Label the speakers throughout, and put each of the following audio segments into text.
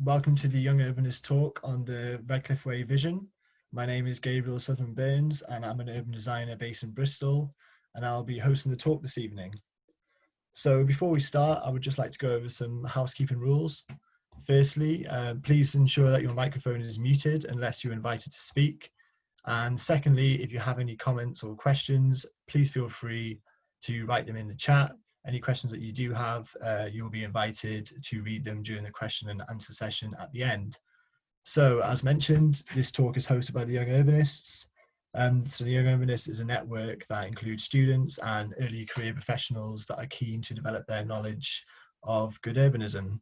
Speaker 1: welcome to the Young Urbanist talk on the Redcliffe Way vision. My name is Gabriel Southern Burns and I'm an urban designer based in Bristol, and I'll be hosting the talk this evening. So before we start, I would just like to go over some housekeeping rules. Firstly, please ensure that your microphone is muted unless you're invited to speak. And secondly, if you have any comments or questions, please feel free to write them in the chat. Any questions that you do have, you'll be invited to read them during the question and answer session at the end. So as mentioned, this talk is hosted by the Young Urbanists. So the Young Urbanists is a network that includes students and early career professionals that are keen to develop their knowledge of good urbanism.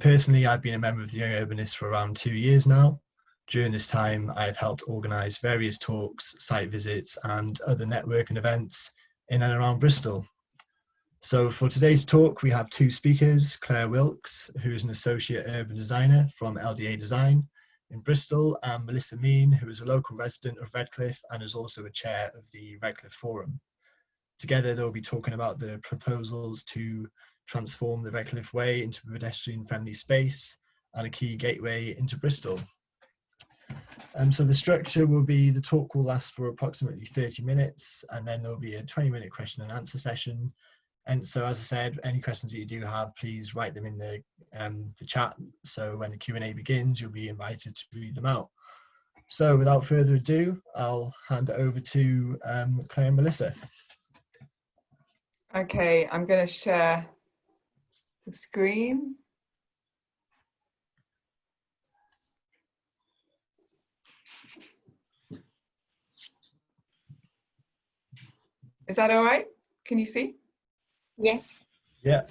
Speaker 1: Personally, I've been a member of the Young Urbanists for around 2 years now. During this time, I've helped organise various talks, site visits and other networking events in and around Bristol. So for today's talk, we have two speakers, Clare Wilks, who is an associate urban designer from LDA Design in Bristol, and Melissa Mean, who is a local resident of Redcliffe and is also a chair of the Redcliffe Forum. Together, they'll be talking about the proposals to transform the Redcliffe Way into a pedestrian-friendly space and a key gateway into Bristol. So the structure will be, the talk will last for approximately 30 minutes, and then there'll be a 20-minute question and answer session. And so, as I said, any questions that you do have, please write them in the chat. So when the Q&A begins, you'll be invited to read them out. So without further ado, I'll hand it over to Claire and Melissa.
Speaker 2: Okay, I'm going to share the screen. Is that all right? Can you see?
Speaker 3: Yes.
Speaker 1: Yeah.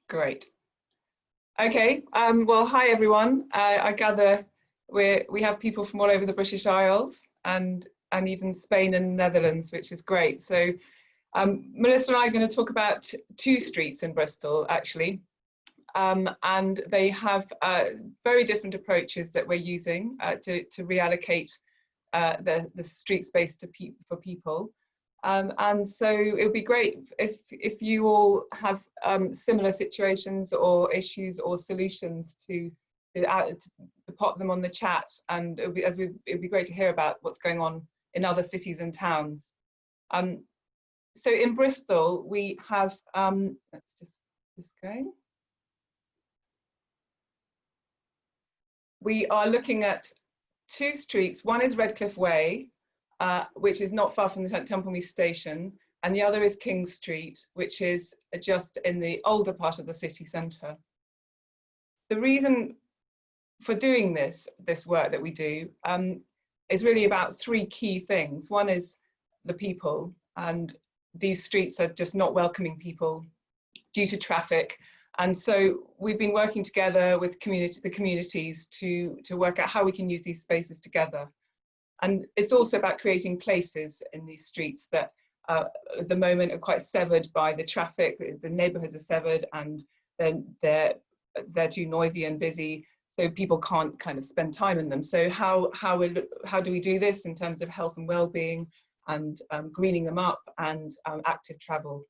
Speaker 2: Great. Okay. Well, hi everyone. I gather we have people from all over the British Isles and even Spain and Netherlands, which is great. So Melissa and I are going to talk about two streets in Bristol, actually, and they have very different approaches that we're using to reallocate the street space for people. And so it would be great if you all have similar situations or issues or solutions to pop them on the chat, and it would be great to hear about what's going on in other cities and towns. So in Bristol we have let's just go. We are looking at two streets. One is Redcliffe Way, which is not far from the Templemead station, and the other is King Street, which is just in the older part of the city centre. The reason for doing this work that we do is really about three key things. One is the people, and these streets are just not welcoming people due to traffic. And so we've been working together with the communities to work out how we can use these spaces together. And it's also about creating places in these streets that at the moment are quite severed by the traffic. The neighbourhoods are severed, and then they're too noisy and busy, so people can't kind of spend time in them. So how do we do this in terms of health and well-being and greening them up and active travel?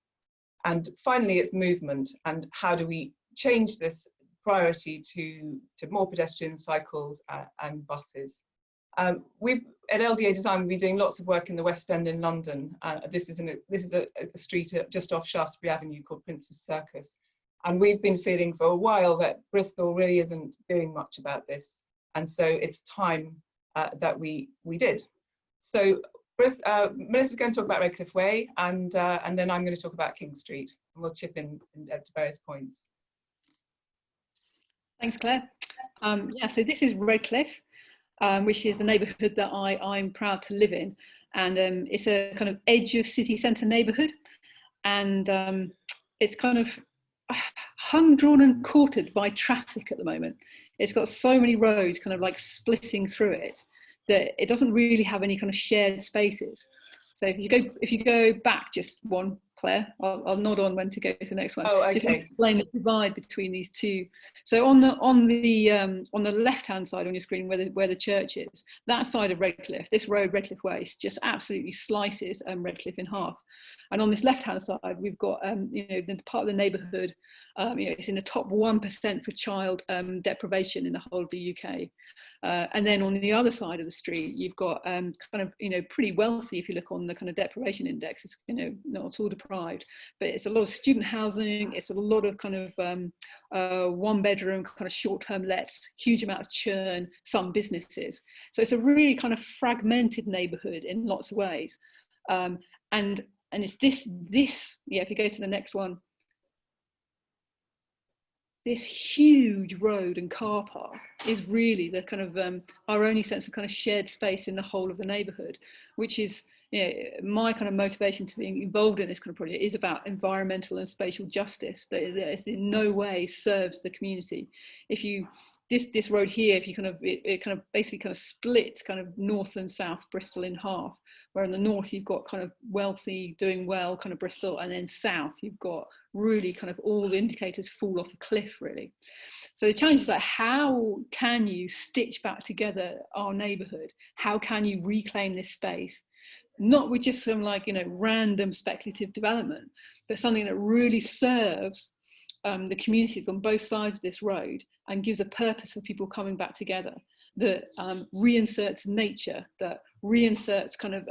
Speaker 2: And finally, it's movement, and how do we change this priority to more pedestrian, cycles and buses. We've at LDA Design, we've been doing lots of work in the West End in London. This is a street just off Shaftesbury Avenue called Prince's Circus, and we've been feeling for a while that Bristol really isn't doing much about this, and so it's time that we did. So Melissa's going to talk about Redcliffe Way, and then I'm going to talk about King Street, and we'll chip in to various points.
Speaker 4: Thanks, Claire. Yeah, so this is Redcliffe, which is the neighbourhood that I'm proud to live in, and it's a kind of edge of city centre neighbourhood, and it's kind of hung, drawn and quartered by traffic at the moment. It's got so many roads kind of like splitting through it that it doesn't really have any kind of shared spaces. So if you go back just one Claire. I'll nod on when to go to the next one.
Speaker 2: Oh, okay.
Speaker 4: Just to explain the divide between these two. So on the left-hand side on your screen, where the church is, that side of Redcliffe, this road, Redcliffe Way, just absolutely slices Redcliffe in half. And on this left-hand side, we've got the part of the neighbourhood. It's in the top 1% for child deprivation in the whole of the UK. And then on the other side of the street, you've got pretty wealthy. If you look on the kind of deprivation index, it's not at all deprived, but it's a lot of student housing. It's a lot of kind of one bedroom kind of short-term lets, huge amount of churn, some businesses. So it's a really kind of fragmented neighbourhood in lots of ways. And it's this, if you go to the next one, this huge road and car park is really the kind of our only sense of kind of shared space in the whole of the neighbourhood, which is my kind of motivation to being involved in this kind of project is about environmental and spatial justice that in no way serves the community. If you this road here, if you it kind of basically kind of splits kind of north and south Bristol in half, where in the north you've got kind of wealthy, doing well kind of Bristol, and then south you've got really kind of all the indicators fall off a cliff really. So the challenge is like, how can you stitch back together our neighbourhood? How can you reclaim this space? Not with just some random speculative development, but something that really serves the communities on both sides of this road and gives a purpose for people coming back together, that reinserts nature, that reinserts kind of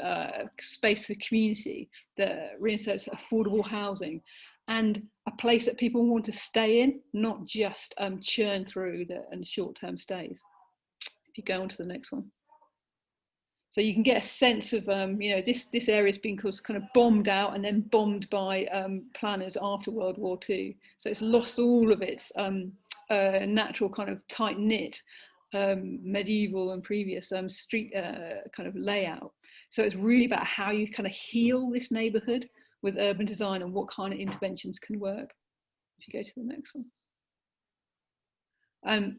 Speaker 4: space for community, that reinserts affordable housing, and a place that people want to stay in, not just churn through and short-term stays. If you go on to the next one. So you can get a sense of, this area has been kind of bombed out and then bombed by planners after World War II. So it's lost all of its natural kind of tight-knit medieval and previous street kind of layout. So it's really about how you kind of heal this neighbourhood with urban design and what kind of interventions can work. If you go to the next one. And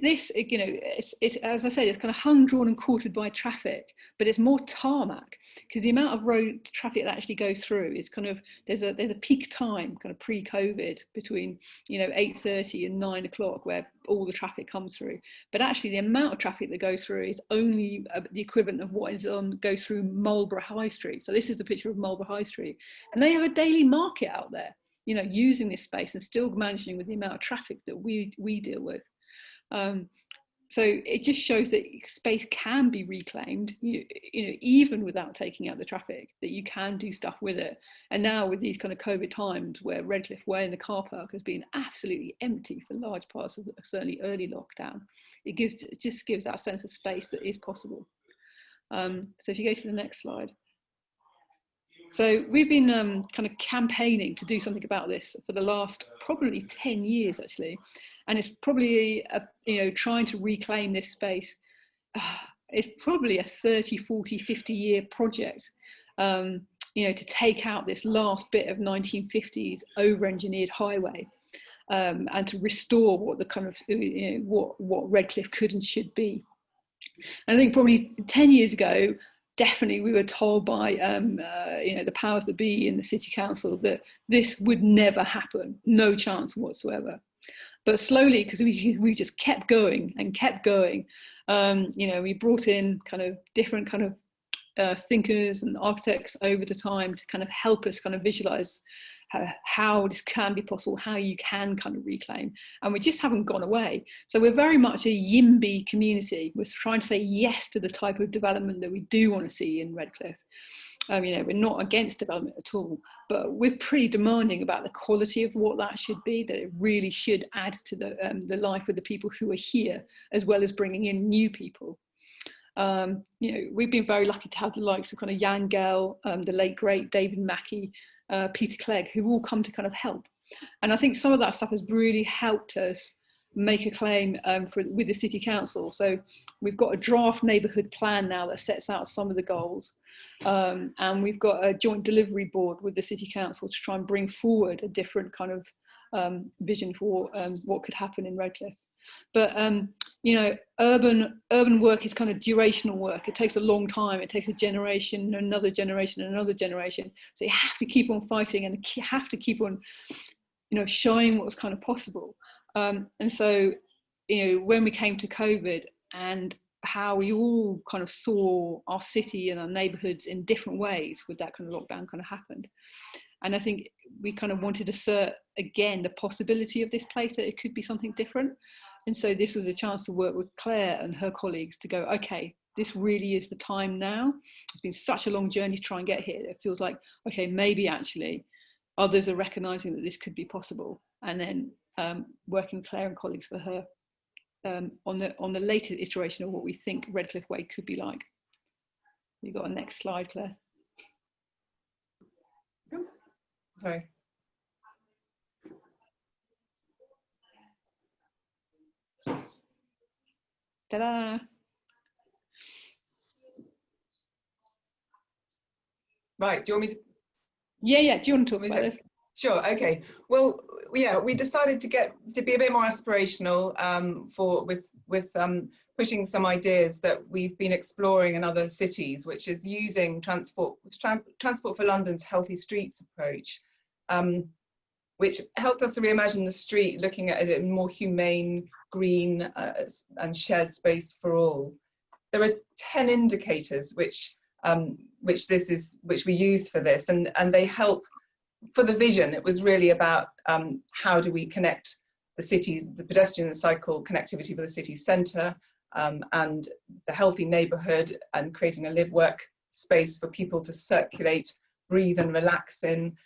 Speaker 4: this, it's as I said, it's kind of hung, drawn and quartered by traffic, but it's more tarmac, because the amount of road traffic that actually goes through is kind of, there's a peak time kind of pre-COVID between 8:30 and 9 o'clock where all the traffic comes through, but actually the amount of traffic that goes through is only the equivalent of what goes through Marlborough High Street. So this is a picture of Marlborough High Street, and they have a daily market out there, using this space and still managing with the amount of traffic that we deal with. So it just shows that space can be reclaimed, even without taking out the traffic, that you can do stuff with it. And now with these kind of COVID times where Redcliffe Way and the car park has been absolutely empty for large parts of certainly early lockdown, it just gives that sense of space that is possible. So if you go to the next slide. So we've been kind of campaigning to do something about this for the last probably 10 years, actually. And it's probably, trying to reclaim this space. It's probably a 30, 40, 50 year project, to take out this last bit of 1950s over-engineered highway and to restore what the kind of, what Redcliffe could and should be. And I think probably 10 years ago, definitely we were told by the powers that be in the city council that this would never happen, no chance whatsoever. But slowly, because we just kept going and kept going, we brought in kind of different kind of thinkers and architects over the time to kind of help us kind of visualize how this can be possible, how you can kind of reclaim, and we just haven't gone away. So we're very much a YIMBY community. We're trying to say yes to the type of development that we do want to see in Redcliffe. We're not against development at all, but we're pretty demanding about the quality of what that should be, that it really should add to the life of the people who are here, as well as bringing in new people. We've been very lucky to have the likes of kind of Jan Gell, the late great David Mackey, Peter Clegg, who all come to kind of help. And I think some of that stuff has really helped us make a claim with the city council. So we've got a draft neighbourhood plan now that sets out some of the goals. And we've got a joint delivery board with the city council to try and bring forward a different kind of vision for what could happen in Redcliffe. But you know, urban work is kind of durational work. It takes a long time. It takes a generation, another generation, another generation. So you have to keep on fighting, and you have to keep on, you know, showing what's kind of possible. And so, you know, when we came to COVID and how we all kind of saw our city and our neighbourhoods in different ways with that kind of lockdown kind of happened. And I think we kind of wanted to assert again the possibility of this place, that it could be something different. And so this was a chance to work with Clare and her colleagues to go, okay, this really is the time now. It's been such a long journey to try and get here. It feels like, okay, maybe actually others are recognising that this could be possible. And then working with Clare and colleagues for her on the latest iteration of what we think Redcliffe Way could be like. You got a next slide, Claire?
Speaker 2: Sorry.
Speaker 4: Ta-da!
Speaker 2: Right, do you want me to?
Speaker 4: Yeah. Do you want to talk about this?
Speaker 2: Sure. Okay. Well, yeah, we decided to be a bit more aspirational with pushing some ideas that we've been exploring in other cities, which is using transport for London's healthy streets approach, which helped us to reimagine the street, looking at it in more humane, green, and shared space for all. There are 10 indicators which we use for this, and they help. For the vision, it was really about how do we connect the cities, the pedestrian and cycle connectivity with the city centre, and the healthy neighbourhood, and creating a live-work space for people to circulate, breathe and relax in,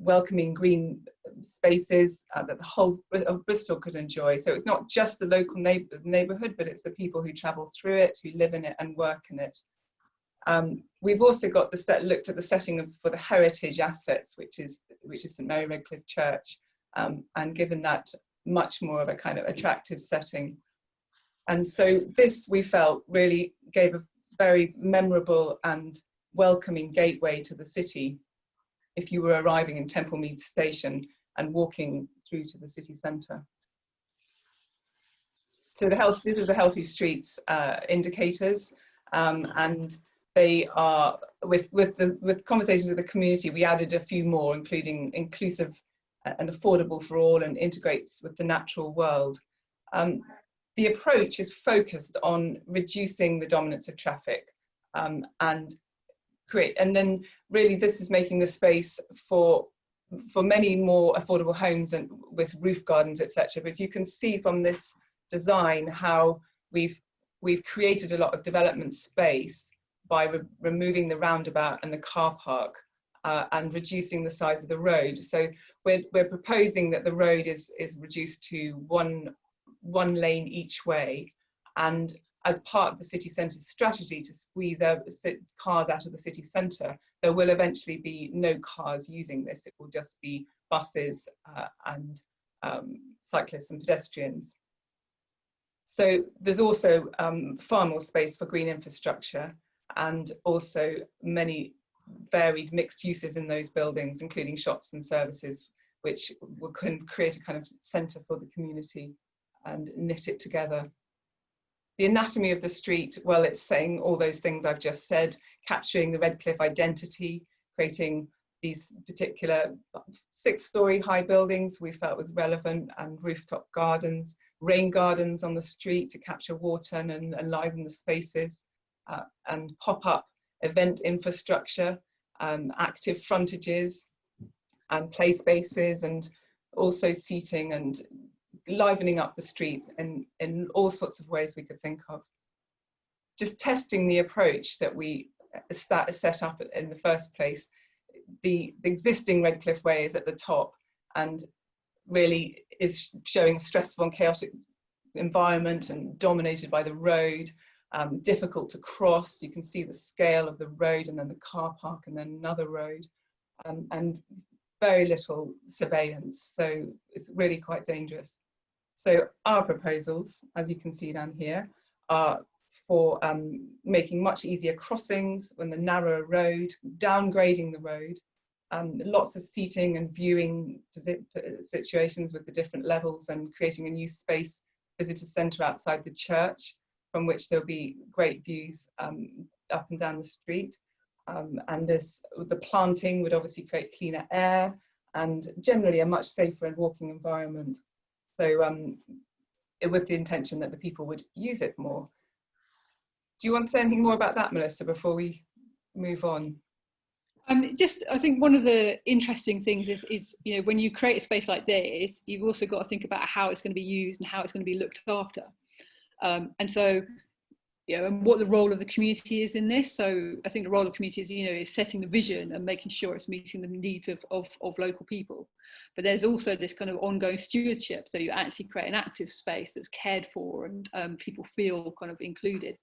Speaker 2: welcoming green spaces that the whole of Bristol could enjoy. So it's not just the local neighbourhood, but it's the people who travel through it, who live in it and work in it. We've also got looked at the setting for the heritage assets, which is St Mary Redcliffe Church, and given that much more of a kind of attractive setting. And so this, we felt, really gave a very memorable and welcoming gateway to the city if you were arriving in Temple Mead Station and walking through to the city centre. So this is the Healthy Streets indicators, and they are, with conversations with the community, we added a few more, including inclusive and affordable for all, and integrates with the natural world. The approach is focused on reducing the dominance of traffic, and then really this is making the space for many more affordable homes and with roof gardens, etc. But you can see from this design how we've created a lot of development space by removing the roundabout and the car park, and reducing the size of the road. So we're proposing that the road is reduced to one lane each way, and as part of the city centre's strategy to squeeze cars out of the city centre, there will eventually be no cars using this. It will just be buses and cyclists and pedestrians. So there's also far more space for green infrastructure, and also many varied mixed uses in those buildings, including shops and services, which can create a kind of centre for the community and knit it together. The anatomy of the street, well, it's saying all those things I've just said, capturing the Redcliffe identity, creating these particular 6-storey high buildings we felt was relevant, and rooftop gardens, rain gardens on the street to capture water and enliven the spaces, and pop-up event infrastructure, active frontages and play spaces, and also seating and livening up the street in all sorts of ways we could think of. Just testing the approach that we set up in the first place. The existing Redcliffe Way is at the top and really is showing a stressful and chaotic environment and dominated by the road, difficult to cross. You can see the scale of the road and then the car park and then another road, and very little surveillance. So it's really quite dangerous. So our proposals, as you can see down here, are for making much easier crossings on the narrower road, downgrading the road, lots of seating and viewing situations with the different levels, and creating a new space visitor centre outside the church, from which there'll be great views up and down the street. And the planting would obviously create cleaner air and generally a much safer and walking environment. So with the intention that the people would use it more. Do you want to say anything more about that, Melissa, before we move on?
Speaker 4: I think one of the interesting things is, you know, when you create a space like this, you've also got to think about how it's going to be used and how it's going to be looked after. And so, you know, and what the role of the community is in this. So I think the role of the community is, you know, is setting the vision and making sure it's meeting the needs of local people. But there's also this kind of ongoing stewardship. So you actually create an active space that's cared for and people feel kind of included.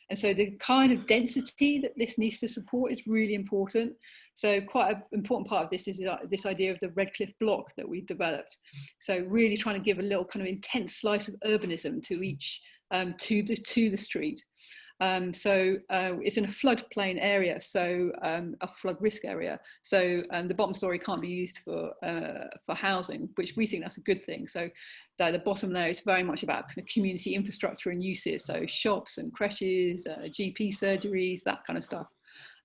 Speaker 4: And so the kind of density that this needs to support is really important. So quite an important part of this is this idea of the Redcliffe block that we developed. So really trying to give a little kind of intense slice of urbanism to each, to the street. So it's in a floodplain area, so a flood risk area. So the bottom story can't be used for housing, which we think that's a good thing. So the bottom layer is very much about kind of community infrastructure and uses, so shops and creches, GP surgeries, that kind of stuff.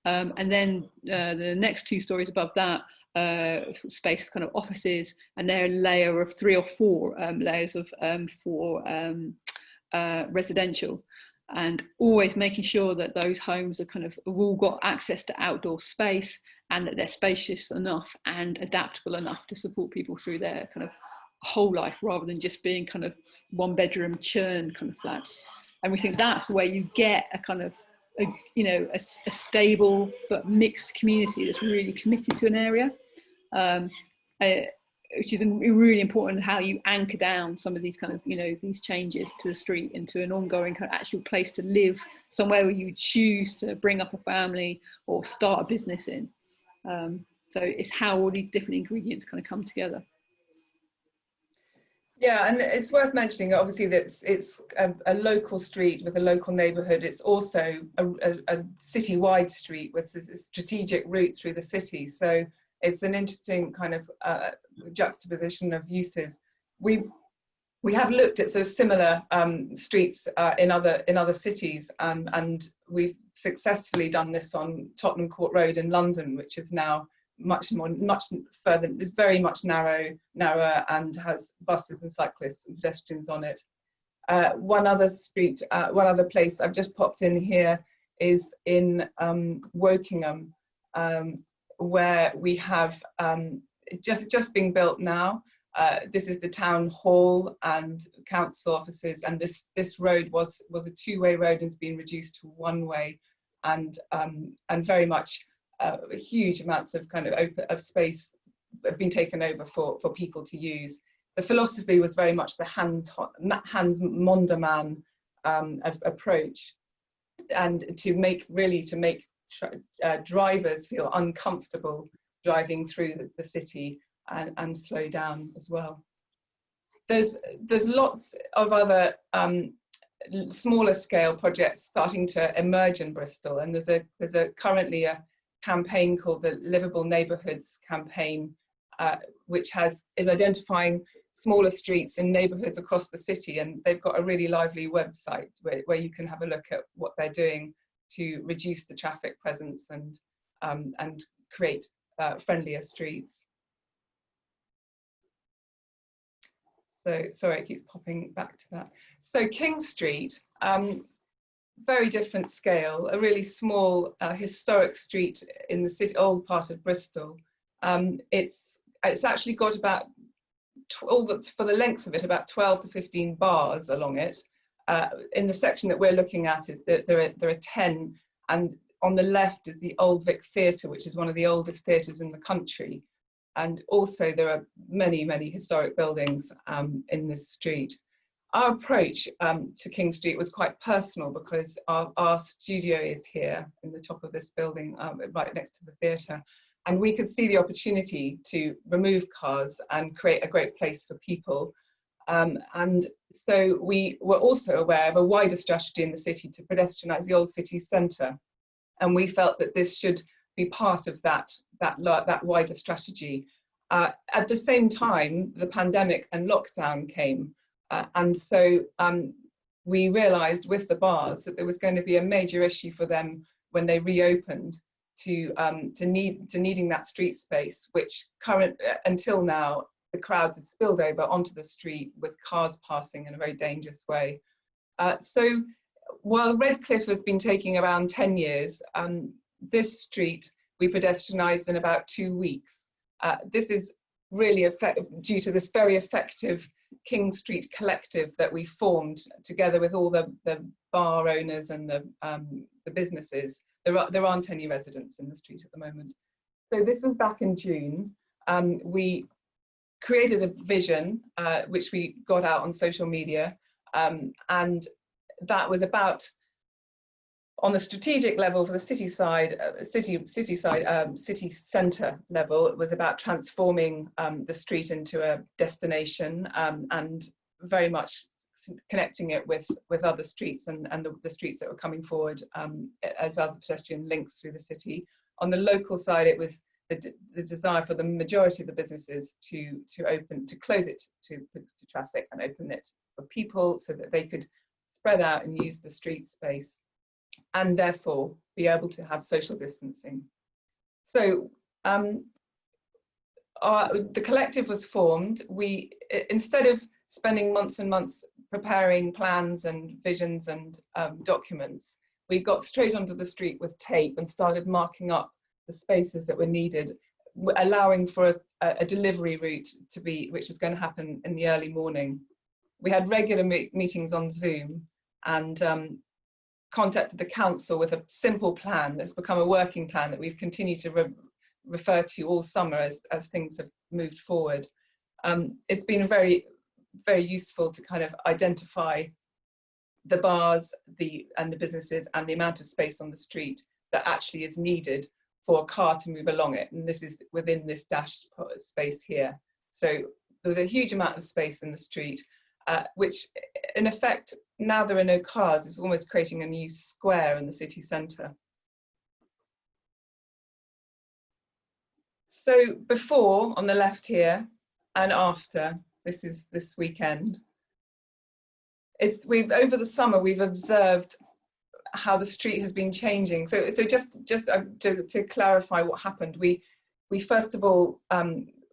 Speaker 4: And then the next 2 stories above that, space for kind of offices, and they're a layer of 3 or 4 layers of for residential. And always making sure that those homes are kind of have all got access to outdoor space and that they're spacious enough and adaptable enough to support people through their kind of whole life, rather than just being kind of 1-bedroom churn kind of flats. And we think that's where you get a kind of a stable but mixed community that's really committed to an area, which is really important, how you anchor down some of these kind of, these changes to the street into an ongoing kind of actual place to live, somewhere where you choose to bring up a family or start a business in. So it's how all these different ingredients kind of come together.
Speaker 2: Yeah, and it's worth mentioning, obviously, that it's a local street with a local neighbourhood. It's also a city-wide street with a strategic route through the city. So it's an interesting kind of juxtaposition of uses. We have looked at sort of similar streets in other cities, and we've successfully done this on Tottenham Court Road in London, which is now much further, is very much narrower and has buses and cyclists and pedestrians on it. One other place I've just popped in here is in Wokingham, where we have just being built now. This is the town hall and council offices, and this road was a 2-way road and has been reduced to 1-way, and very much huge amounts of kind of space have been taken over for people to use. The philosophy was very much the Hans Monderman approach, and to make drivers feel uncomfortable driving through the city and slow down as well. There's lots of other smaller scale projects starting to emerge in Bristol, and there's currently a campaign called the Livable Neighbourhoods campaign, which is identifying smaller streets in neighbourhoods across the city, and they've got a really lively website where you can have a look at what they're doing to reduce the traffic presence and create friendlier streets. So sorry, it keeps popping back to that. So King Street, very different scale, a really small historic street in the city, old part of Bristol. It's actually got about, for the length of it, about 12 to 15 bars along it. In the section that we're looking at, is that there are 10, and on the left is the Old Vic Theatre, which is one of the oldest theatres in the country. And also there are many, many historic buildings in this street. Our approach to King Street was quite personal, because our studio is here in the top of this building, right next to the theatre. And we could see the opportunity to remove cars and create a great place for people. And so we were also aware of a wider strategy in the city to pedestrianise the old city centre. And we felt that this should be part of that wider strategy. At the same time, the pandemic and lockdown came. And so we realised with the bars that there was going to be a major issue for them when they reopened to needing that street space, which until now the crowds had spilled over onto the street with cars passing in a very dangerous way. So while Redcliffe has been taking around 10 years, this street we pedestrianised in about 2 weeks. This is really due to this very effective King Street collective that we formed together with all the bar owners and the businesses. There aren't any residents in the street at the moment. So this was back in June. We created a vision which we got out on social media, and that was about, on the strategic level for the city centre level, it was about transforming the street into a destination, and very much connecting it with other streets and the streets that were coming forward as other pedestrian links through the city. On the local side, it was the desire for the majority of the businesses to close it to traffic and open it for people so that they could spread out and use the street space, and therefore be able to have social distancing. So the collective was formed. We, instead of spending months and months preparing plans and visions and documents, we got straight onto the street with tape and started marking up the spaces that were needed, allowing for a delivery route which was going to happen in the early morning. We had regular meetings on Zoom, and contacted the council with a simple plan that's become a working plan that we've continued to refer to all summer as things have moved forward. It's been very, very useful to kind of identify the bars and the businesses and the amount of space on the street that actually is needed for a car to move along it, and this is within this dashed space here. So there's a huge amount of space in the street, which in effect, now there are no cars, is almost creating a new square in the city centre. So before, on the left here, and after, this is this weekend. Over the summer, we've observed how the street has been changing. So just to clarify what happened, we first of all,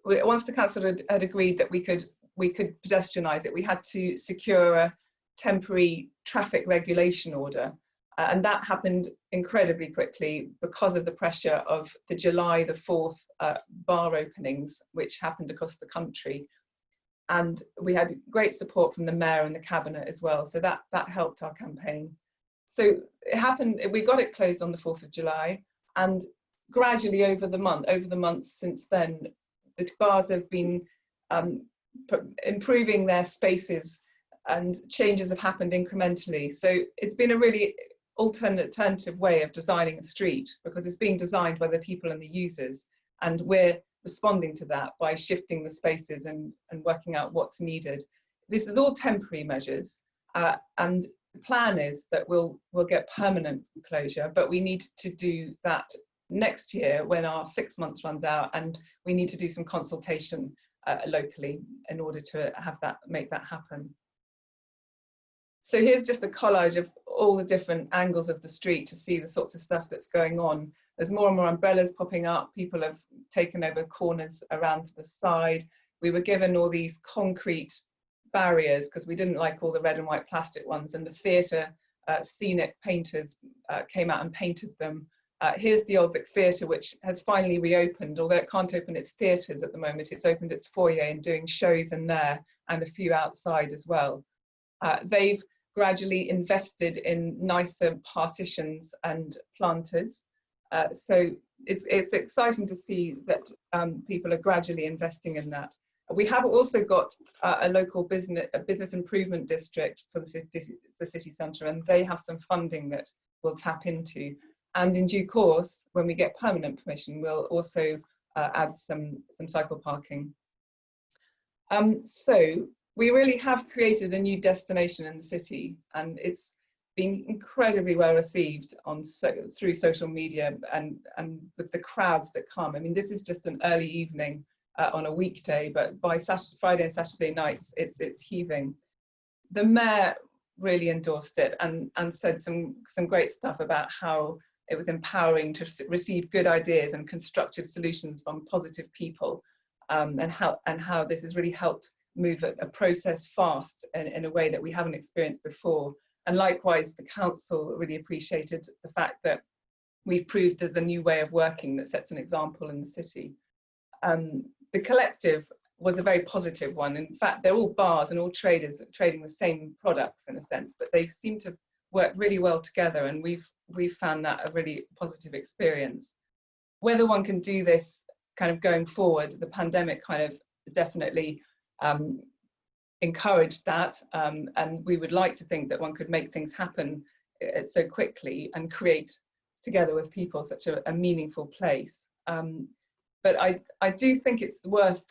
Speaker 2: once the council had agreed that we could pedestrianise it, we had to secure a temporary traffic regulation order, and that happened incredibly quickly because of the pressure of the July the 4th bar openings, which happened across the country, and we had great support from the mayor and the cabinet as well, so that helped our campaign. So it happened, we got it closed on the 4th of July, and gradually over the months since then, the bars have been improving their spaces, and changes have happened incrementally. So it's been a really alternative way of designing a street, because it's being designed by the people and the users, and we're responding to that by shifting the spaces and working out what's needed. This is all temporary measures, and the plan is that we'll get permanent closure, but we need to do that next year when our 6 months runs out, and we need to do some consultation locally in order to make that happen. So here's just a collage of all the different angles of the street to see the sorts of stuff that's going on. There's more and more umbrellas popping up. People have taken over corners around to the side. We were given all these concrete barriers because we didn't like all the red and white plastic ones, and the theatre scenic painters came out and painted them. Here's the Old Vic Theatre, which has finally reopened, although it can't open its theatres at the moment. It's opened its foyer and doing shows in there, and a few outside as well. They've gradually invested in nicer partitions and planters. So it's exciting to see that people are gradually investing in that. We have also got a local business improvement district for the city centre, and they have some funding that we'll tap into. And in due course, when we get permanent permission, we'll also add some cycle parking. So we really have created a new destination in the city, and it's been incredibly well received through social media and with the crowds that come. I mean, this is just an early evening on a weekday, but by Friday and Saturday nights, it's heaving. the mayor really endorsed it and said some great stuff about how it was empowering to receive good ideas and constructive solutions from positive people, and how this has really helped move a process fast in a way that we haven't experienced before. And likewise, the council really appreciated the fact that we've proved there's a new way of working that sets an example in the city. The collective was a very positive one. In fact, they're all bars and all traders trading the same products in a sense, but they seem to work really well together, and we've found that a really positive experience. Whether one can do this kind of going forward, the pandemic kind of definitely encouraged that, and we would like to think that one could make things happen so quickly and create together with people such a meaningful place. But I do think it's worth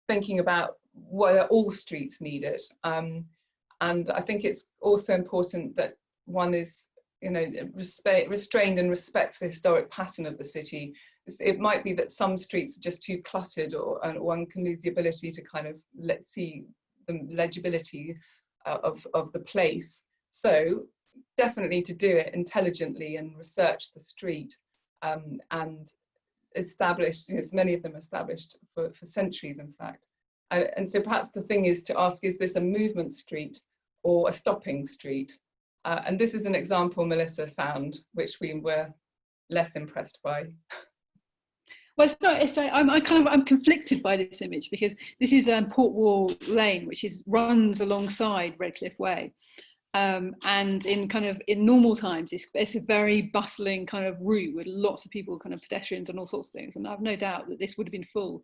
Speaker 2: thinking about whether all streets need it. And I think it's also important that one is, you know, restrained and respects the historic pattern of the city. It might be that some streets are just too cluttered, and one can lose the ability to kind of see the legibility of the place. So definitely to do it intelligently and research the street, and established, as many of them established for centuries, in fact. And so perhaps the thing is to ask, is this a movement street or a stopping street? And this is an example Melissa found, which we were less impressed by.
Speaker 4: Well, I'm conflicted by this image, because this is Port Wall Lane, which runs alongside Redcliffe Way. And in normal times, it's a very bustling kind of route with lots of people, kind of pedestrians and all sorts of things. And I've no doubt that this would have been full.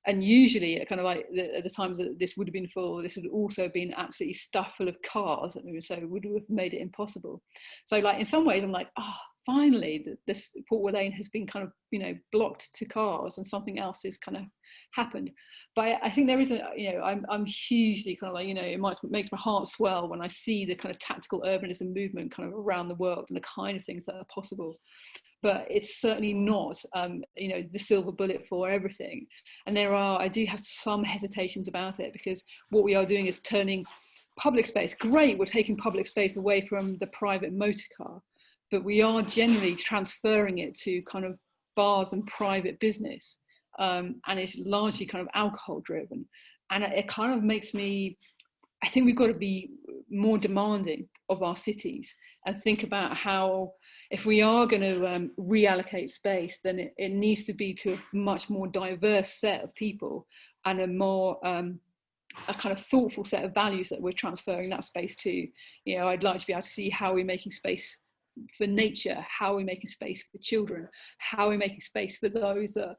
Speaker 4: And usually, kind of like at the times that this would have been full, this would also been absolutely stuffed full of cars, so it would have made it impossible. So, like, in some ways, I'm like, oh, finally, this Port Wall Lane has been kind of, you know, blocked to cars, and something else has kind of happened. But I think there is I'm hugely kind of like, you know, it makes my heart swell when I see the kind of tactical urbanism movement kind of around the world and the kind of things that are possible. But it's certainly not, you know, the silver bullet for everything. And I do have some hesitations about it, because what we are doing is turning public space. Great, we're taking public space away from the private motor car, but we are generally transferring it to kind of bars and private business. And it's largely kind of alcohol driven. And it kind of makes me, I think we've got to be more demanding of our cities and think about how, if we are going to reallocate space, then it needs to be to a much more diverse set of people, and a more a kind of thoughtful set of values that we're transferring that space to. You know, I'd like to be able to see how we're making space for nature, how we're making space for children, how we're making space for those that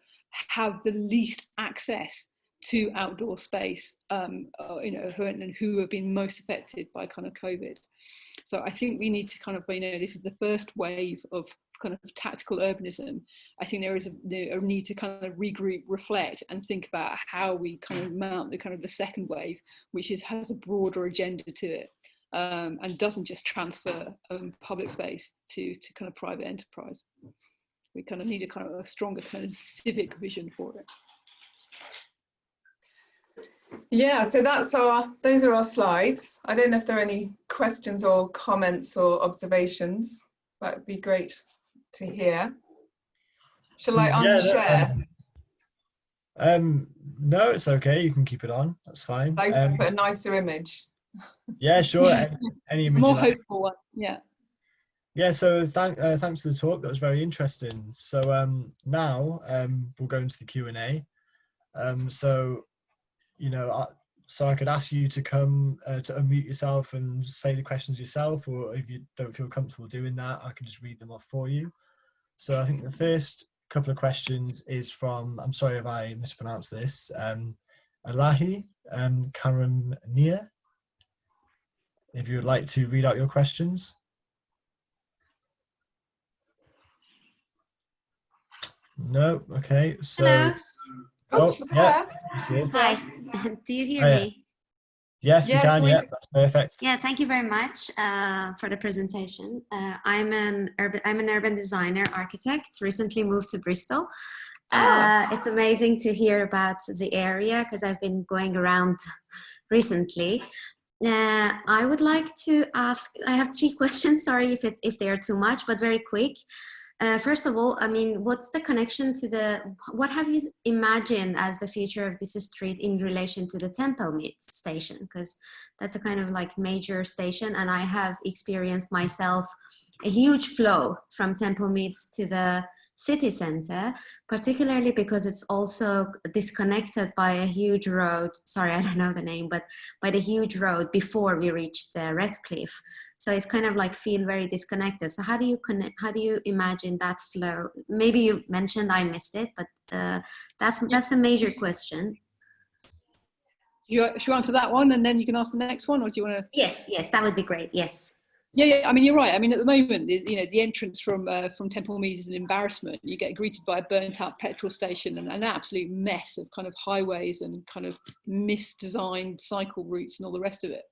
Speaker 4: have the least access to outdoor space, you know, who have been most affected by kind of COVID. So I think we need to kind of, you know, this is the first wave of kind of tactical urbanism. I think there is a need to kind of regroup, reflect, and think about how we kind of mount the second wave, which has a broader agenda to it, and doesn't just transfer public space to kind of private enterprise. We kind of need a kind of a stronger kind of civic vision for it.
Speaker 2: Yeah, so those are our slides. I don't know if there are any questions or comments or observations. That would be great to hear. Shall I unshare?
Speaker 1: No, it's okay. You can keep it on. That's fine.
Speaker 2: I can put a nicer image.
Speaker 1: Yeah, sure. Any image.
Speaker 4: More hopeful one. Yeah.
Speaker 1: Yeah. So thanks for the talk. That was very interesting. So now we'll go into the Q&A. So, you know, so I could ask you to come to unmute yourself and say the questions yourself, or if you don't feel comfortable doing that, I can just read them off for you. So I think the first couple of questions is from, I'm sorry if I mispronounced this, Alahi Karamnia. If you would like to read out your questions. No, okay. So,
Speaker 3: hello.
Speaker 1: Oh, yeah.
Speaker 3: Hi. Do you hear me?
Speaker 1: Yes, we can. Yeah, that's perfect.
Speaker 3: Yeah, thank you very much for the presentation. I'm an urban designer, architect. Recently moved to Bristol. It's amazing to hear about the area because I've been going around recently. I would like to ask, I have 3 questions, sorry if they are too much, but very quick. First of all, I mean, what's the connection to what have you imagined as the future of this street in relation to the Temple Meads station? Because that's a kind of like major station, and I have experienced myself a huge flow from Temple Meads to the city center, particularly because it's also disconnected by a huge road. Sorry, I don't know the name, but by the huge road before we reach the Redcliffe. So it's kind of like feel very disconnected. So how do you connect? How do you imagine that flow? Maybe you mentioned, I missed it, but that's a major question.
Speaker 4: Should you answer that one and then you can ask the next one, or do you want to?
Speaker 3: Yes, that would be great. Yes.
Speaker 4: Yeah, I mean, you're right. I mean, at the moment, the entrance from Temple Meads is an embarrassment. You get greeted by a burnt-out petrol station and an absolute mess of kind of highways and kind of misdesigned cycle routes and all the rest of it.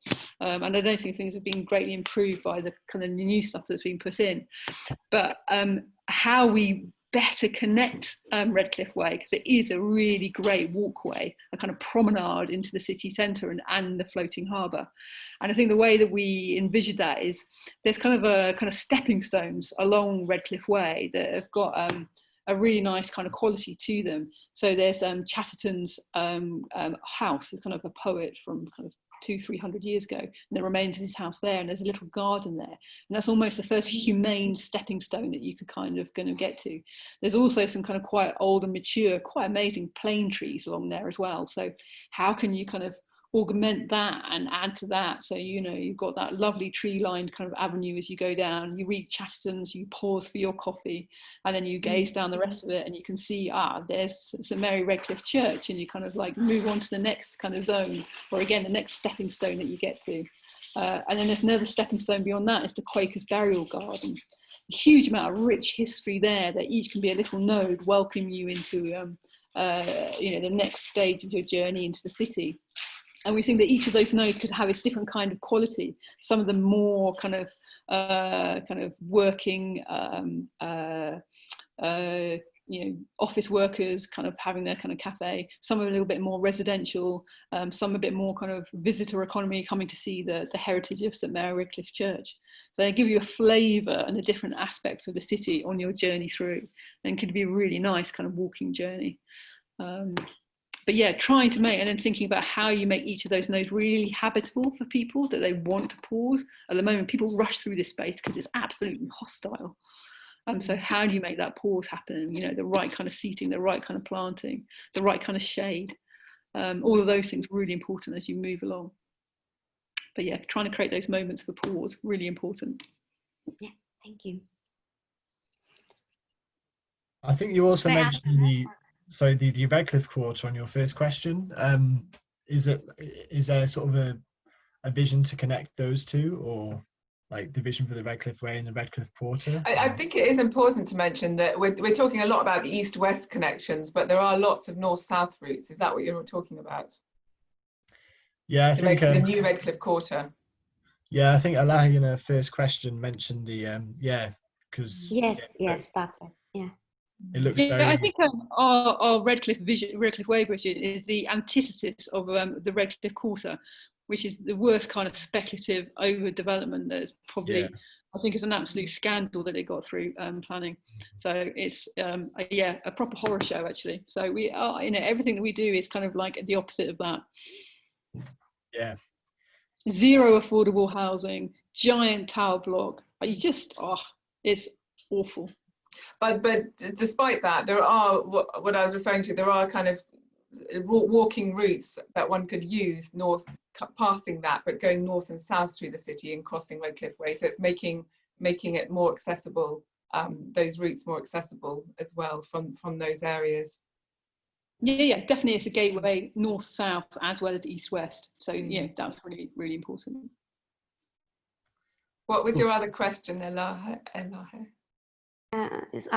Speaker 4: And I don't think things have been greatly improved by the kind of new stuff that's been put in. But how we better connect Redcliffe Way, because it is a really great walkway, a kind of promenade into the city centre and the floating harbour. And I think the way that we envision that is there's kind of stepping stones along Redcliffe Way that have got a really nice kind of quality to them. So there's Chatterton's house, who's kind of a poet from kind of 200-300 years ago, and there remains of his house there, and there's a little garden there, and that's almost the first humane stepping stone that you could kind of going to get to. There's also some kind of quite old and mature, quite amazing plane trees along there as well. So how can you kind of augment that and add to that? So you've got that lovely tree-lined kind of avenue as you go down. You reach Chatterton's, you pause for your coffee, and then you gaze down the rest of it, and you can see there's St Mary Redcliffe Church, and you kind of like move on to the next kind of zone, or again the next stepping stone that you get to, and then there's another stepping stone beyond that is the Quakers Burial Garden. A huge amount of rich history there that each can be a little node welcoming you into the next stage of your journey into the city. And we think that each of those nodes could have its different kind of quality. Some of them more kind of working, office workers kind of having their kind of cafe. Some are a little bit more residential. Some a bit more kind of visitor economy, coming to see the heritage of St Mary Redcliffe Church. So they give you a flavour and the different aspects of the city on your journey through, and could be a really nice kind of walking journey. But yeah, trying to make, and then thinking about how you make each of those nodes really habitable for people, that they want to pause. At the moment, people rush through this space because it's absolutely hostile. So how do you make that pause happen? The right kind of seating, the right kind of planting, the right kind of shade. All of those things really important as you move along. But yeah, trying to create those moments for pause, really important.
Speaker 3: Yeah, thank you.
Speaker 1: I think you also mentioned the Redcliffe Quarter on your first question. Is there sort of a vision to connect those two, or like the vision for the Redcliffe Way and the Redcliffe Quarter?
Speaker 2: I think it is important to mention that we're talking a lot about the east-west connections, but there are lots of north-south routes. Is that what you're talking about?
Speaker 1: Yeah, I think
Speaker 2: the new Redcliffe Quarter.
Speaker 1: Yeah, I think Alahi in her first question mentioned the because
Speaker 3: yes, that's it. Yeah.
Speaker 1: It looks very.
Speaker 4: I think our Redcliffe Way vision is the antithesis of the Redcliffe Quarter, which is the worst kind of speculative overdevelopment that is probably, I think, is an absolute scandal that it got through planning. So it's a proper horror show actually. So we are, everything that we do is kind of like the opposite of that.
Speaker 1: Yeah. Zero
Speaker 4: affordable housing, giant tower block. It's awful.
Speaker 2: But despite that, there are what I was referring to. There are kind of walking routes that one could use north, passing that, but going north and south through the city and crossing Redcliffe Way. So it's making it more accessible. Those routes more accessible as well from those areas.
Speaker 4: Yeah, definitely. It's a gateway north-south as well as east-west. So yeah, that's really, really important.
Speaker 2: What was your other question, Elahe?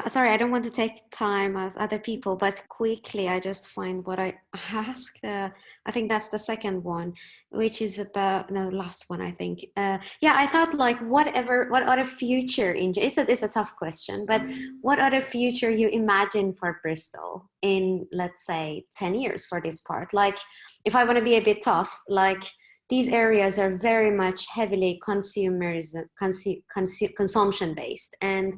Speaker 3: Sorry, I don't want to take time of other people, but quickly I just find what I asked. I think that's the second one, which is about last one. I think. I thought like what other future it's a tough question, but what other future you imagine for Bristol in, let's say, 10 years for this part? Like, if I want to be a bit tough, like, these areas are very much heavily consumption based. And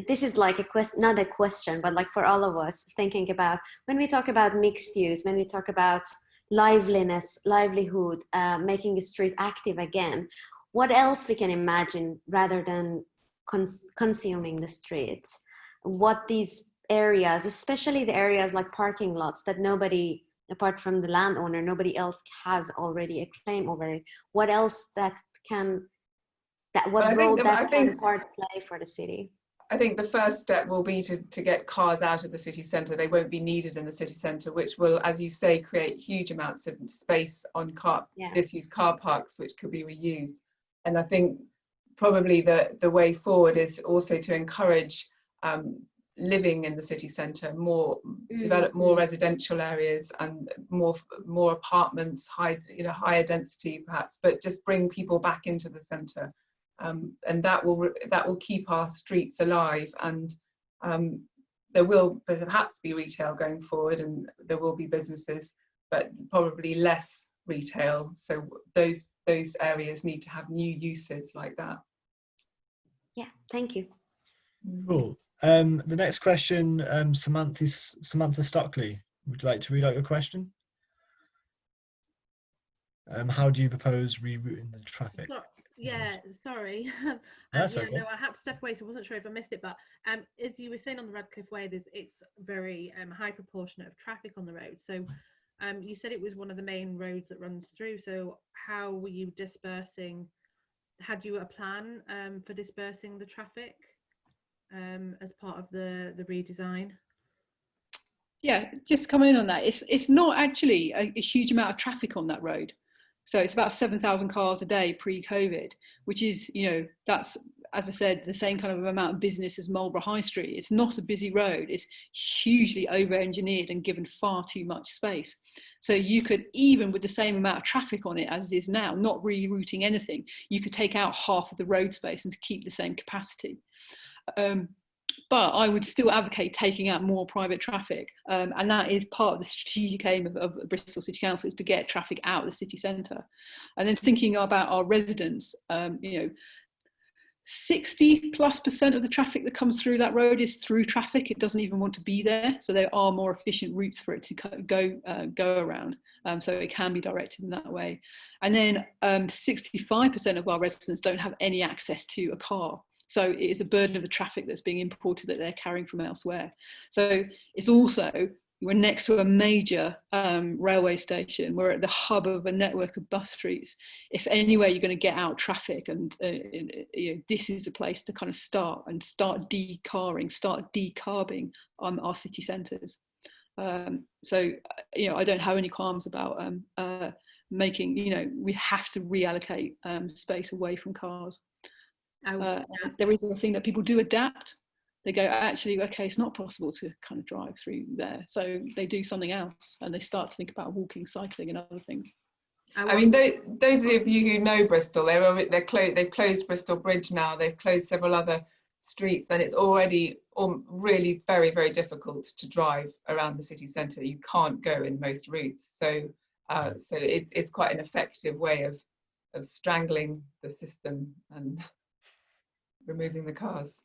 Speaker 3: this is like a question, not a question, but like for all of us thinking about when we talk about mixed use, when we talk about liveliness, livelihood, making the street active again, what else we can imagine rather than consuming the streets? What these areas, especially the areas like parking lots that nobody, apart from the landowner, nobody else has already a claim over it. What else that can, what role that can part play for the city?
Speaker 2: I think the first step will be to get cars out of the city centre. They won't be needed in the city centre, which will, as you say, create huge amounts of space on disused car parks, which could be reused. And I think probably the way forward is also to encourage living in the city centre, develop more residential areas and more apartments, higher density perhaps, but just bring people back into the centre. And that will keep our streets alive, and there will perhaps be retail going forward, and there will be businesses, but probably less retail. So those areas need to have new uses like that.
Speaker 3: Yeah, thank you.
Speaker 1: Cool. The next question, Samantha Stockley, would you like to read out your question? How do you propose rerouting the traffic?
Speaker 5: Yeah, sorry.
Speaker 1: That's
Speaker 5: yeah,
Speaker 1: okay.
Speaker 5: no, I had to step away, so I wasn't sure if I missed it. But as you were saying on the Redcliffe Way, it's very high proportionate of traffic on the road. So you said it was one of the main roads that runs through. So how were you dispersing? Had you a plan for dispersing the traffic as part of the redesign?
Speaker 4: Yeah, just coming in on that, it's not actually a huge amount of traffic on that road. So it's about 7,000 cars a day pre-COVID, which is, that's, as I said, the same kind of amount of business as Marlborough High Street. It's not a busy road. It's hugely over-engineered and given far too much space. So you could, even with the same amount of traffic on it as it is now, not rerouting anything, you could take out half of the road space and keep the same capacity. But I would still advocate taking out more private traffic, and that is part of the strategic aim of Bristol City Council, is to get traffic out of the city centre. And then thinking about our residents, 60+% of the traffic that comes through that road is through traffic. It doesn't even want to be there, so there are more efficient routes for it to go around, so it can be directed in that way. And then 65% of our residents don't have any access to a car. So it is a burden of the traffic that's being imported that they're carrying from elsewhere. So it's also, we're next to a major railway station. We're at the hub of a network of bus streets. If anywhere you're going to get out traffic, and this is a place to kind of start decarbing our city centres. So I don't have any qualms about making, we have to reallocate space away from cars. There is a thing that people do adapt. They go, actually, okay, it's not possible to kind of drive through there, so they do something else, and they start to think about walking, cycling, and other things.
Speaker 2: I mean, those of you who know Bristol, they've closed Bristol Bridge now. They've closed several other streets, and it's already really very, very difficult to drive around the city centre. You can't go in most routes, so it's quite an effective way of strangling the system and removing the cars.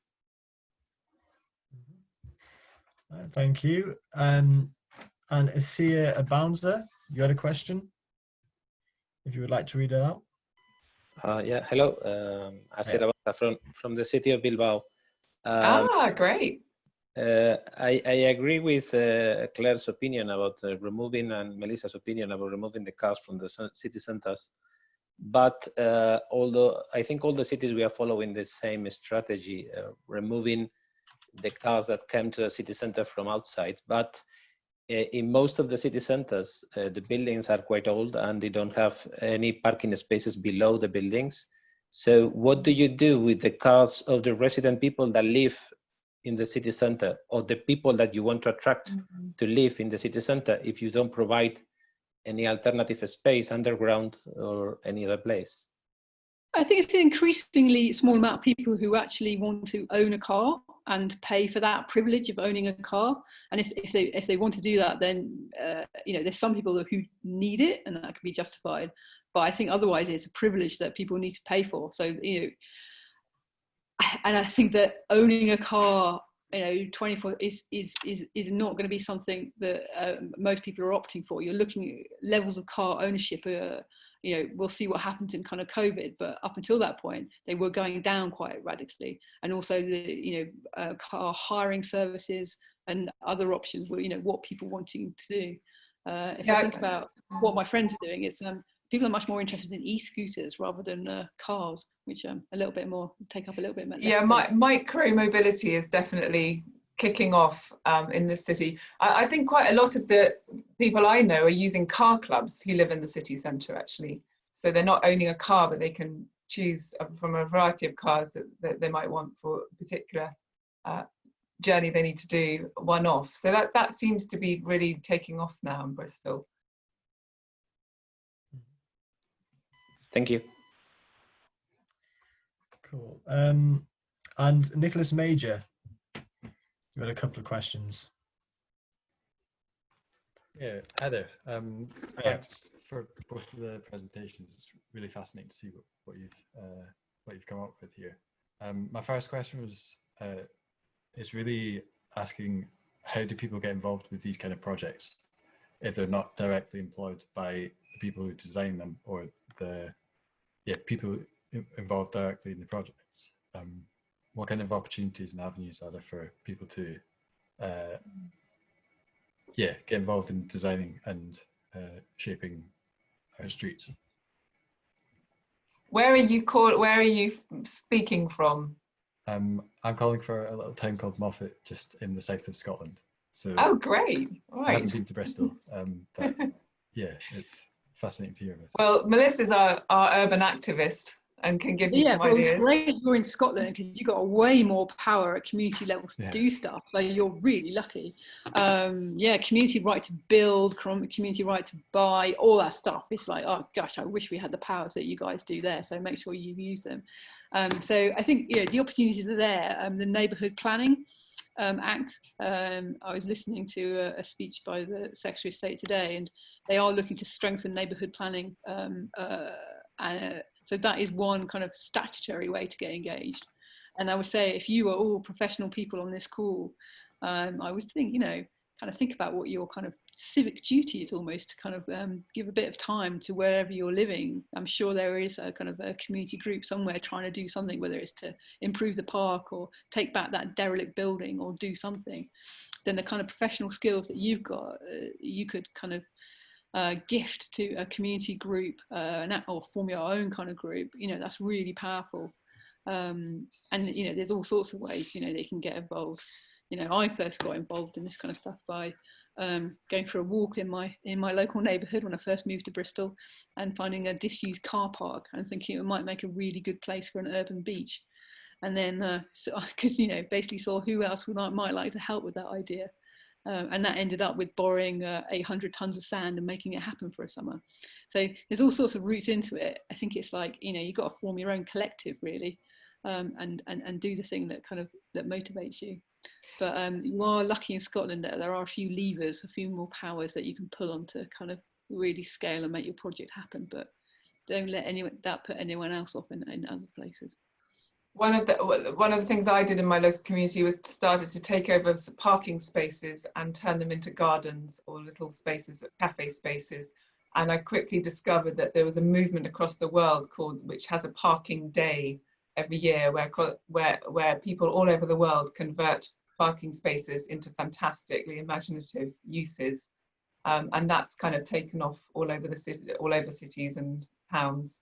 Speaker 1: Thank you. And Asia Abounza, you had a question? If you would like to read it out.
Speaker 6: Yeah, hello. Asia Abounza from the city of Bilbao.
Speaker 2: Great.
Speaker 6: I agree with Claire's opinion about removing, and Melissa's opinion about removing the cars from the city centers. But although I think all the cities we are following the same strategy, removing the cars that came to the city center from outside. But in most of the city centers, the buildings are quite old and they don't have any parking spaces below the buildings. So what do you do with the cars of the resident people that live in the city center, or the people that you want to attract to live in the city center, if you don't provide any alternative space underground or any other place?
Speaker 4: I think it's an increasingly small amount of people who actually want to own a car and pay for that privilege of owning a car. And if they want to do that, then there's some people who need it, and that can be justified. But I think otherwise it's a privilege that people need to pay for. So and I think that owning a car 24 is not going to be something that most people are opting for. You're looking at levels of car ownership. We'll see what happens in kind of COVID, but up until that point, they were going down quite radically. And also the car hiring services and other options were what people wanting to do. If I think about what my friends are doing, it's people are much more interested in e-scooters rather than cars, which a little bit more take up a little bit more.
Speaker 2: Yeah, micro mobility is definitely kicking off in the city. I think quite a lot of the people I know are using car clubs who live in the city centre, actually. So they're not owning a car, but they can choose from a variety of cars that they might want for a particular journey they need to do one-off. So that seems to be really taking off now in Bristol.
Speaker 6: Thank you.
Speaker 1: Cool. And Nicholas Major, you had a couple of questions.
Speaker 7: Yeah, hi there. Thanks for both of the presentations. It's really fascinating to see what you've come up with here. My first question was is really asking, how do people get involved with these kind of projects if they're not directly employed by the people who design them, or the people involved directly in the projects? What kind of opportunities and avenues are there for people to get involved in designing and shaping our streets?
Speaker 2: Where are you speaking from?
Speaker 7: I'm calling for a little town called Moffat, just in the south of Scotland. So
Speaker 2: Great. Right.
Speaker 7: I haven't been to Bristol, but yeah, it's fascinating to hear about.
Speaker 2: Well, Melissa's our urban activist and can give you some ideas.
Speaker 4: It's great you're in Scotland, because you've got way more power at community level to do stuff. So you're really lucky. Community right to build, community right to buy, all that stuff. It's like, oh gosh, I wish we had the powers that you guys do there. So make sure you use them. So I think the opportunities are there. The neighbourhood planning Act. I was listening to a speech by the Secretary of State today, and they are looking to strengthen neighbourhood planning. So that is one kind of statutory way to get engaged. And I would say, if you are all professional people on this call, I would think, kind of think about what your kind of civic duty is, almost to kind of give a bit of time to wherever you're living. I'm sure there is a kind of a community group somewhere trying to do something, whether it's to improve the park or take back that derelict building or do something. Then the kind of professional skills that you've got, you could kind of gift to a community group or form your own kind of group. That's really powerful. And there's all sorts of ways they can get involved. I first got involved in this kind of stuff by going for a walk in my local neighbourhood when I first moved to Bristol, and finding a disused car park and thinking it might make a really good place for an urban beach. And then so I could basically saw who else might like to help with that idea. And that ended up with borrowing 800 tons of sand and making it happen for a summer. So there's all sorts of routes into it. I think it's like, you've got to form your own collective, really, and do the thing that motivates you. But you are lucky in Scotland that there are a few levers, a few more powers that you can pull on to kind of really scale and make your project happen. But don't let that put anyone else off in other places.
Speaker 2: One of the things I did in my local community was started to take over parking spaces and turn them into gardens or little spaces, cafe spaces. And I quickly discovered that there was a movement across the world which has a parking day every year, where people all over the world convert parking spaces into fantastically imaginative uses, and that's kind of taken off all over the city, all over cities and towns.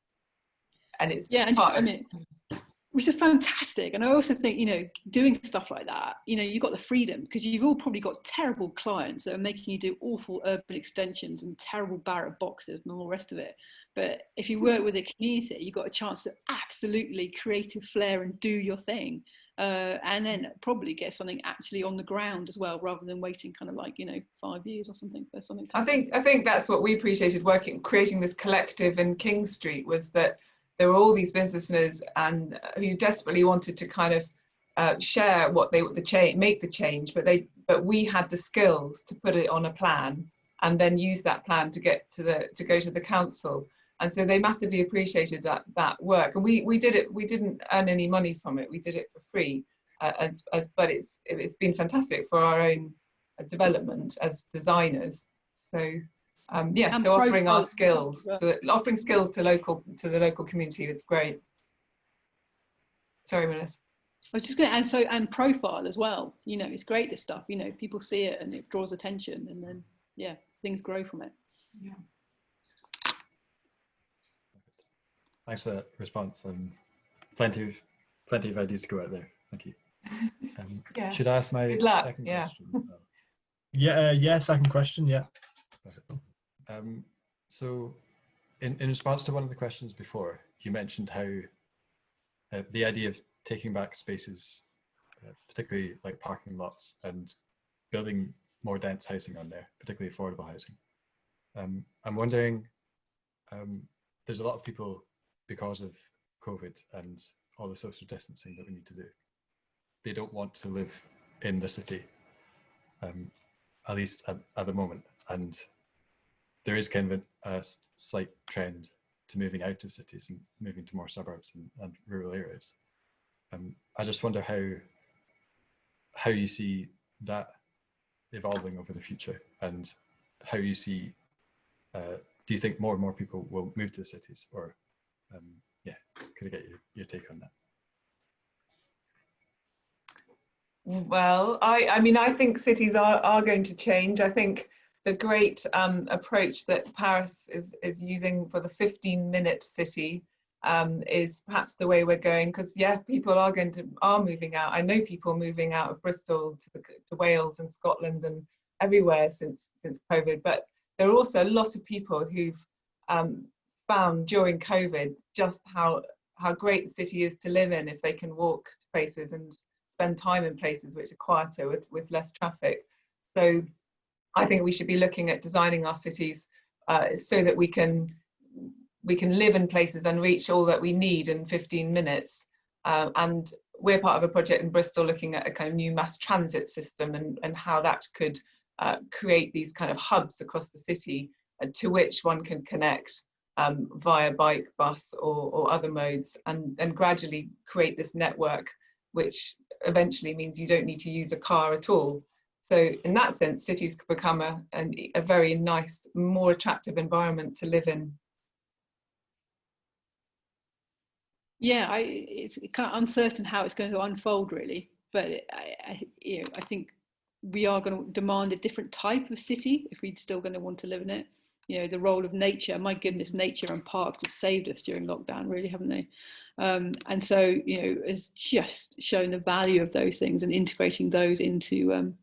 Speaker 2: And it's which is fantastic. And I also think, doing stuff like that, you've got the freedom, because you've all probably got terrible clients that are making you do awful urban extensions and terrible Barrett boxes and all the rest of it. But if you work with a community, you've got a chance to absolutely creative flair and do your thing. And then probably get something actually on the ground as well, rather than waiting kind of like 5 years or something for something to happen. I think that's what we appreciated creating this collective in King Street, was that there were all these business owners and who desperately wanted to kind of share what they make the change, but we had the skills to put it on a plan and then use that plan to go to the council. And so they massively appreciated that work. And we did it. We didn't earn any money from it. We did it for free. But it's been fantastic for our own development as designers. So yeah, so offering our skills, offering skills to the local community, it's great. Sorry, Melissa.
Speaker 4: I was just going to, and profile as well. You know, it's great, this stuff. You know, people see it and it draws attention, and then yeah, things grow from it.
Speaker 2: Yeah.
Speaker 7: Thanks for that response. Plenty of ideas to go out there. Thank you.
Speaker 2: Yeah.
Speaker 7: Should I ask my second question?
Speaker 1: Yeah, second question, yeah.
Speaker 7: So in response to one of the questions before, you mentioned how the idea of taking back spaces, particularly like parking lots, and building more dense housing on there, particularly affordable housing. I'm wondering, there's a lot of people, because of COVID and all the social distancing that we need to do, they don't want to live in the city, at least at the moment. And there is kind of a slight trend to moving out of cities and moving to more suburbs and rural areas. I just wonder how you see that evolving over the future, and how you see, do you think more and more people will move to the cities, or yeah, could I get your take on that?
Speaker 2: Well, I mean, I think cities are going to change. I think the great approach that Paris is using for the 15-minute city is perhaps the way we're going, because yeah, people are moving out. I know people moving out of Bristol to Wales and Scotland and everywhere since COVID, but there are also a lot of people who've found during COVID just how great the city is to live in if they can walk to places and spend time in places which are quieter with less traffic. So I think we should be looking at designing our cities so that we can live in places and reach all that we need in 15 minutes. And we're part of a project in Bristol looking at a kind of new mass transit system and how that could create these kind of hubs across the city to which one can connect via bike, bus or other modes, and gradually create this network, which eventually means you don't need to use a car at all. So in that sense, cities could become a very nice, more attractive environment to live in.
Speaker 4: Yeah, it's kind of uncertain how it's going to unfold, really. But I think we are going to demand a different type of city if we're still going to want to live in it. You know, the role of nature, my goodness, nature and parks have saved us during lockdown, really, haven't they? And so, you know, it's just shown the value of those things and integrating those into you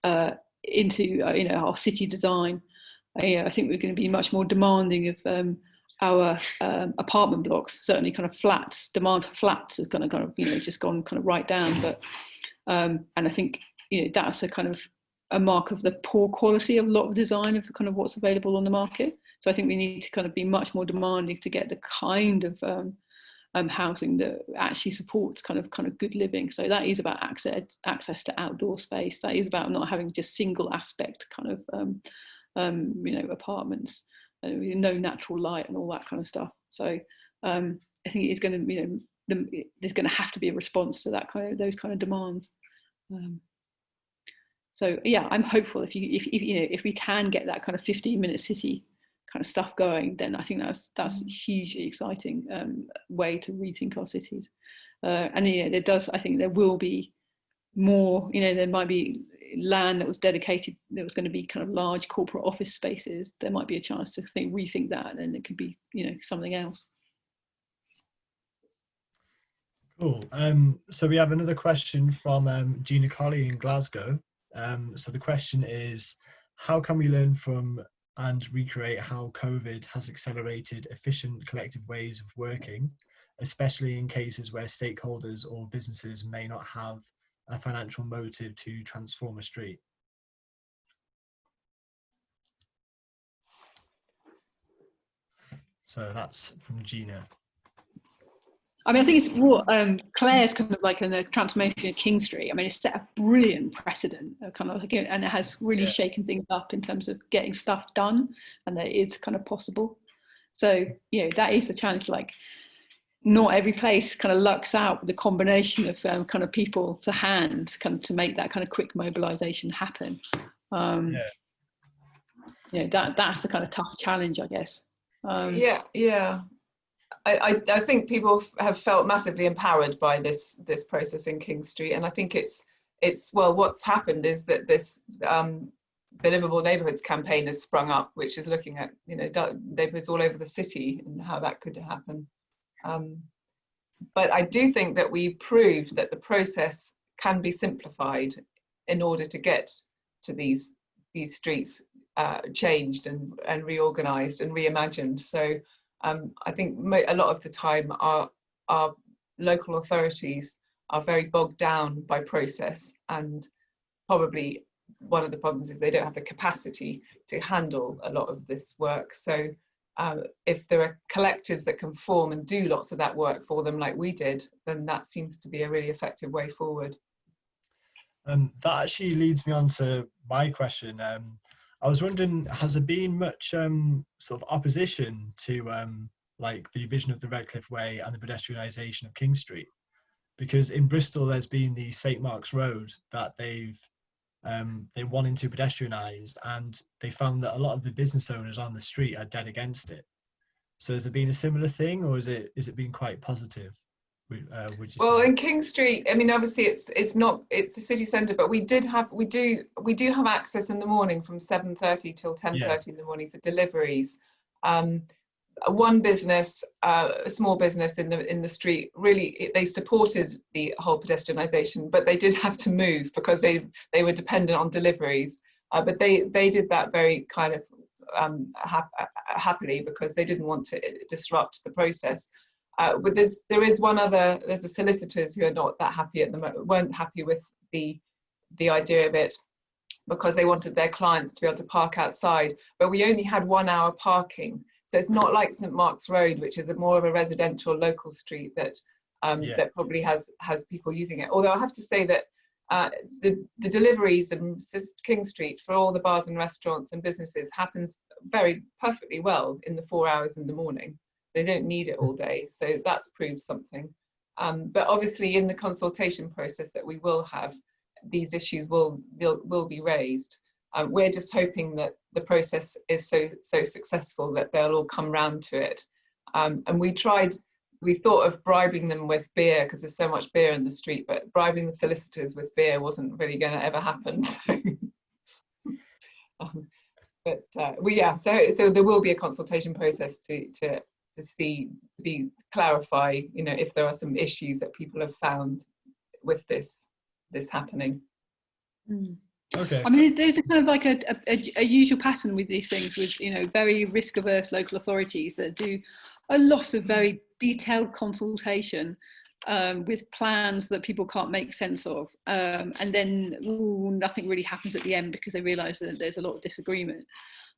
Speaker 4: know, our city design. I think we're going to be much more demanding of our apartment blocks. Certainly, kind of flats. Demand for flats has kind of you know, just gone kind of right down. But and I think, you know, that's a kind of a mark of the poor quality of a lot of design of kind of what's available on the market. So I think we need to kind of be much more demanding to get the kind of housing that actually supports kind of good living. So that is about access to outdoor space. That is about not having just single aspect kind of you know, apartments, no natural light and all that kind of stuff. So I think it is going to, you know, there's going to have to be a response to that those kind of demands. So yeah, I'm hopeful if you know, if we can get that kind of 15-minute city kind of stuff going, then I think that's a hugely exciting way to rethink our cities. And you know, I think there will be more, you know, there might be land that was dedicated, that was going to be kind of large corporate office spaces. There might be a chance to rethink that, and it could be, you know, something else.
Speaker 1: Cool. So we have another question from Gina Colley in Glasgow. So the question is, how can we learn from and recreate how COVID has accelerated efficient collective ways of working, especially in cases where stakeholders or businesses may not have a financial motive to transform a street? So that's from Gina.
Speaker 4: I mean, I think it's what Clare's kind of like in the transformation of King Street. I mean, it's set a brilliant precedent, kind of, and it has really shaken things up in terms of getting stuff done, and that it's kind of possible. So, you know, that is the challenge. Like, not every place kind of lucks out with the combination of kind of people to hand, kind of to make that kind of quick mobilisation happen. You know, that's the kind of tough challenge, I guess.
Speaker 2: Yeah. I think people have felt massively empowered by this process in King Street, and I think it's well, what's happened is that this the Livable Neighbourhoods campaign has sprung up, which is looking at, you know, neighbourhoods all over the city and how that could happen. But I do think that we proved that the process can be simplified in order to get to these streets changed and reorganised and reimagined. So I think a lot of the time our local authorities are very bogged down by process, and probably one of the problems is they don't have the capacity to handle a lot of this work. So if there are collectives that can form and do lots of that work for them like we did, then that seems to be a really effective way forward.
Speaker 1: That actually leads me on to my question. I was wondering, has there been much sort of opposition to like the vision of the Redcliffe Way and the pedestrianisation of King Street? Because in Bristol, there's been the St Mark's Road that they wanted to pedestrianise, and they found that a lot of the business owners on the street are dead against it. So has there been a similar thing, or is it been quite positive? Would you
Speaker 2: well,
Speaker 1: say?
Speaker 2: in King Street, I mean, obviously it's the city centre, but we do have access in the morning from 7:30 till 10:30 in the morning for deliveries. One business, a small business in the street, really they supported the whole pedestrianisation, but they did have to move because they were dependent on deliveries. But they did that very kind of happily, because they didn't want to disrupt the process. But there's a solicitors who are not that happy at the moment, weren't happy with the idea of it, because they wanted their clients to be able to park outside, but we only had 1 hour parking. So it's not like St Mark's Road, which is more of a residential local street that that probably has people using it. Although I have to say that the deliveries in King Street for all the bars and restaurants and businesses happens very perfectly well in the 4 hours in the morning. They don't need it all day, so that's proved something. But obviously, in the consultation process that we will have, these issues will be raised. We're just hoping that the process is so successful that they'll all come round to it. And we thought of bribing them with beer, because there's so much beer in the street, but bribing the solicitors with beer wasn't really going to ever happen. So there will be a consultation process to clarify, you know, if there are some issues that people have found with this happening.
Speaker 1: Okay.
Speaker 4: I mean, there's a kind of like a usual pattern with these things, with, you know, very risk-averse local authorities that do a lot of very detailed consultation with plans that people can't make sense of, and then nothing really happens at the end because they realise that there's a lot of disagreement.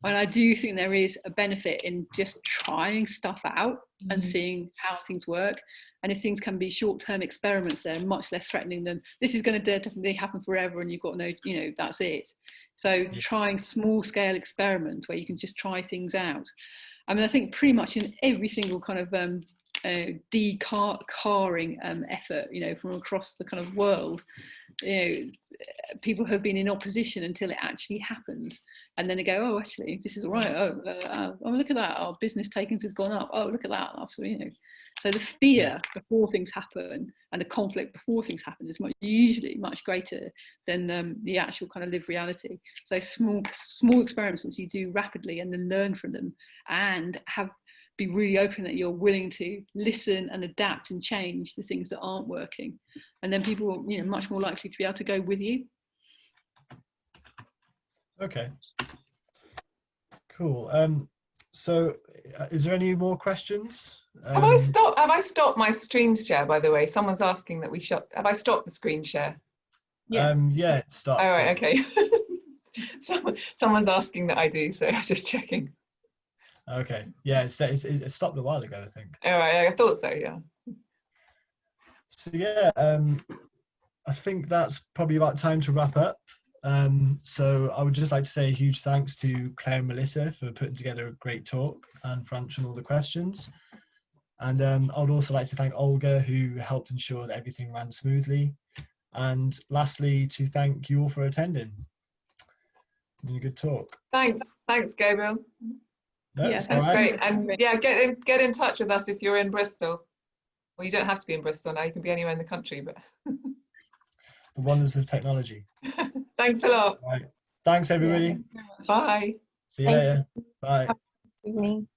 Speaker 4: And I do think there is a benefit in just trying stuff out and seeing how things work. And if things can be short-term experiments, they're much less threatening than this is going to definitely happen forever and you've got no, you know, that's it. So trying small-scale experiments where you can just try things out. I mean, I think pretty much in every single kind of decarring effort, you know, from across the kind of world, you know, people have been in opposition until it actually happens, and then they go, oh, actually this is all right, oh look at that, our business takings have gone up, oh look at that, that's, you know. So the fear before things happen and the conflict before things happen is usually much greater than the actual kind of lived reality. So small experiments that you do rapidly and then learn from them, and be really open that you're willing to listen and adapt and change the things that aren't working, and then people are, you know, much more likely to be able to go with you.
Speaker 1: Okay, cool. So is there any more questions?
Speaker 2: Have I stopped my screen share, by the way? Someone's asking that we shut. Have I stopped the screen share?
Speaker 1: Yeah, stop.
Speaker 2: All right, okay. Someone's asking that I do, so I was just checking.
Speaker 1: Okay, yeah, it stopped a while ago, I think.
Speaker 2: All right, I thought so, yeah.
Speaker 1: So yeah, I think that's probably about time to wrap up. So I would just like to say a huge thanks to Claire and Melissa for putting together a great talk and for answering all the questions. And I would also like to thank Olga, who helped ensure that everything ran smoothly. And lastly, to thank you all for attending. Really good talk.
Speaker 2: Thanks, Gabriel.
Speaker 1: No,
Speaker 4: Yeah,
Speaker 1: it's
Speaker 4: thanks
Speaker 1: all right.
Speaker 2: Great, and yeah, get in touch with us if you're in Bristol. Well, you don't have to be in Bristol now, you can be anywhere in the country, but
Speaker 1: The wonders of technology.
Speaker 2: thanks a lot.
Speaker 1: All right. Thanks, everybody.
Speaker 2: Bye.
Speaker 1: See you later. Bye.
Speaker 8: Evening.